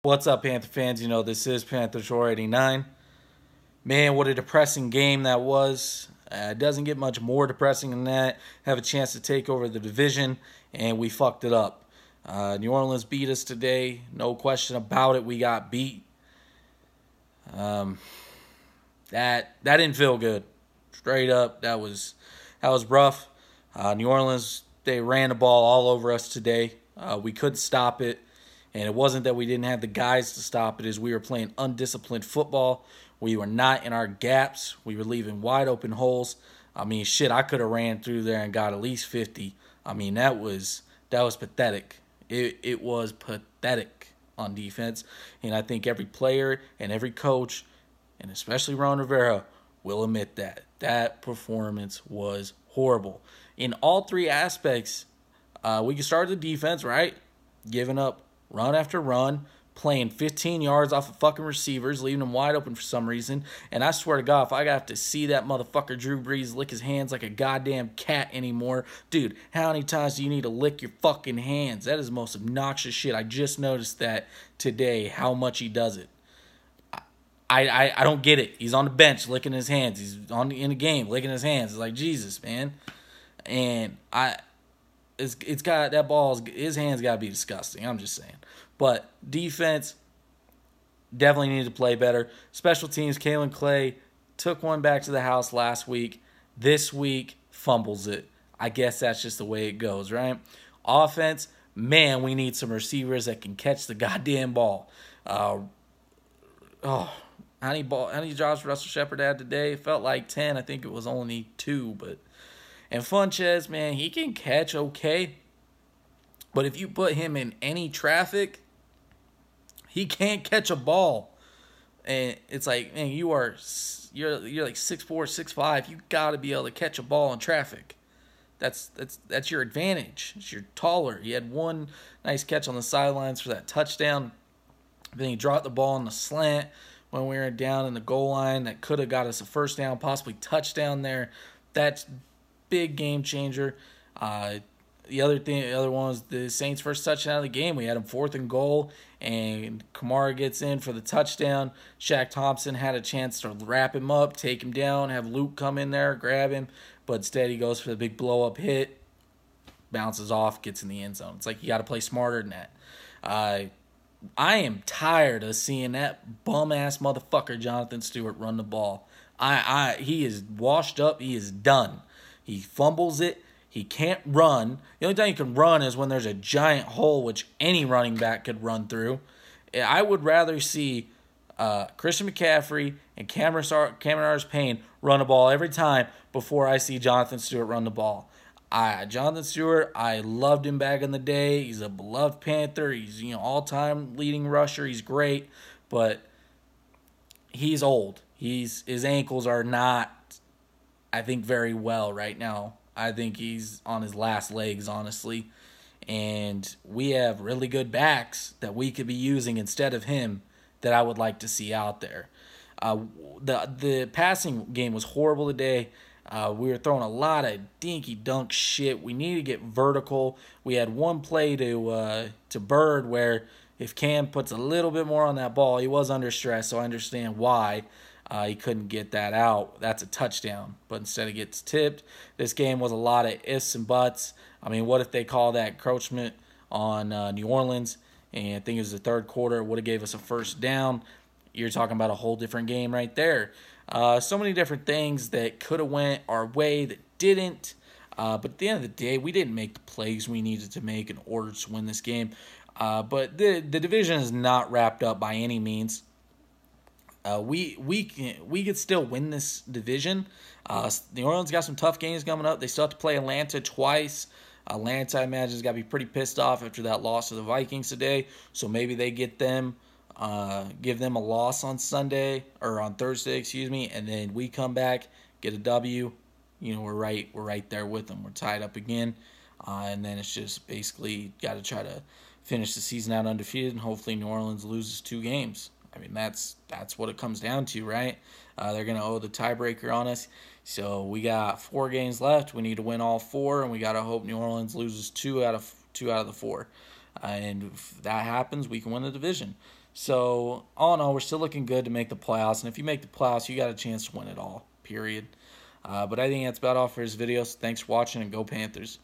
What's up, Panther fans? You know, this is Panthers 89. Man, what a depressing game that was. It doesn't get much more depressing than that. Have a chance to take over the division, and we fucked it up. New Orleans beat us today. No question about it. We got beat. That didn't feel good. Straight up, that was rough. New Orleans, they ran the ball all over us today. We couldn't stop it. And it wasn't that we didn't have the guys to stop it, as we were playing undisciplined football. We were not in our gaps. We were leaving wide open holes. I mean, shit, I could have ran through there and got at least 50. I mean, that was pathetic. It was pathetic on defense. And I think every player and every coach, and especially Ron Rivera, will admit that. That performance was horrible. In all three aspects, we can start the defense, right? Giving up run after run, playing 15 yards off of fucking receivers, leaving them wide open for some reason. And I swear to God, if I have to see that motherfucker Drew Brees lick his hands like a goddamn cat anymore, dude, how many times do you need to lick your fucking hands? That is the most obnoxious shit. I just noticed that today, how much he does it. I don't get it. He's on the bench licking his hands. He's in the game licking his hands. It's like, Jesus, man. And it's got that his hands got to be disgusting. I'm just saying. But defense definitely needed to play better. Special teams, Kalen Clay took one back to the house last week. This week, fumbles it. I guess that's just the way it goes, right? Offense, man, we need some receivers that can catch the goddamn ball. How many jobs Russell Shepard had today? It felt like 10. I think it was only 2, but. And Funches, man, he can catch okay. But if you put him in any traffic, he can't catch a ball. And it's like, man, you're like 6'4", 6'5". You got to be able to catch a ball in traffic. That's your advantage. You're taller. He had one nice catch on the sidelines for that touchdown. Then he dropped the ball on the slant when we were down in the goal line. That could have got us a first down, possibly touchdown there. That's big game changer. The other one was the Saints' first touchdown of the game. We had him 4th and goal, and Kamara gets in for the touchdown. Shaq Thompson had a chance to wrap him up, take him down, have Luke come in there, grab him, but instead he goes for the big blow-up hit, bounces off, gets in the end zone. It's like you got to play smarter than that. I am tired of seeing that bum-ass motherfucker Jonathan Stewart run the ball. He is washed up. He is done. He fumbles it. He can't run. The only time he can run is when there's a giant hole, which any running back could run through. I would rather see Christian McCaffrey and Cameron Artis-Payne run the ball every time before I see Jonathan Stewart run the ball. Jonathan Stewart, I loved him back in the day. He's a beloved Panther. He's all-time leading rusher. He's great, but he's old. His ankles are not, I think, very well right now. I think he's on his last legs, honestly. And we have really good backs that we could be using instead of him that I would like to see out there. The passing game was horrible today. We were throwing a lot of dinky dunk shit. We need to get vertical. We had one play to Bird where if Cam puts a little bit more on that ball, he was under stress, so I understand why. He couldn't get that out. That's a touchdown. But instead it gets tipped. This game was a lot of ifs and buts. I mean, what if they call that encroachment on New Orleans? And I think it was the third quarter. It would have gave us a first down. You're talking about a whole different game right there. So many different things that could have went our way that didn't. But at the end of the day, we didn't make the plays we needed to make in order to win this game. But the division is not wrapped up by any means. We could still win this division. New Orleans got some tough games coming up. They still have to play Atlanta twice. Atlanta, I imagine, has got to be pretty pissed off after that loss to the Vikings today. So maybe they give them a loss on Thursday, and then we come back, get a W. We're right there with them. We're tied up again, and then it's just basically got to try to finish the season out undefeated, and hopefully New Orleans loses 2 games. I mean, that's what it comes down to, right? They're going to owe the tiebreaker on us. So we got 4 games left. We need to win all 4, and we got to hope New Orleans loses 2 out of the 4. And if that happens, we can win the division. So, all in all, we're still looking good to make the playoffs. And if you make the playoffs, you got a chance to win it all, period. But I think that's about all for this video. So thanks for watching, and go Panthers.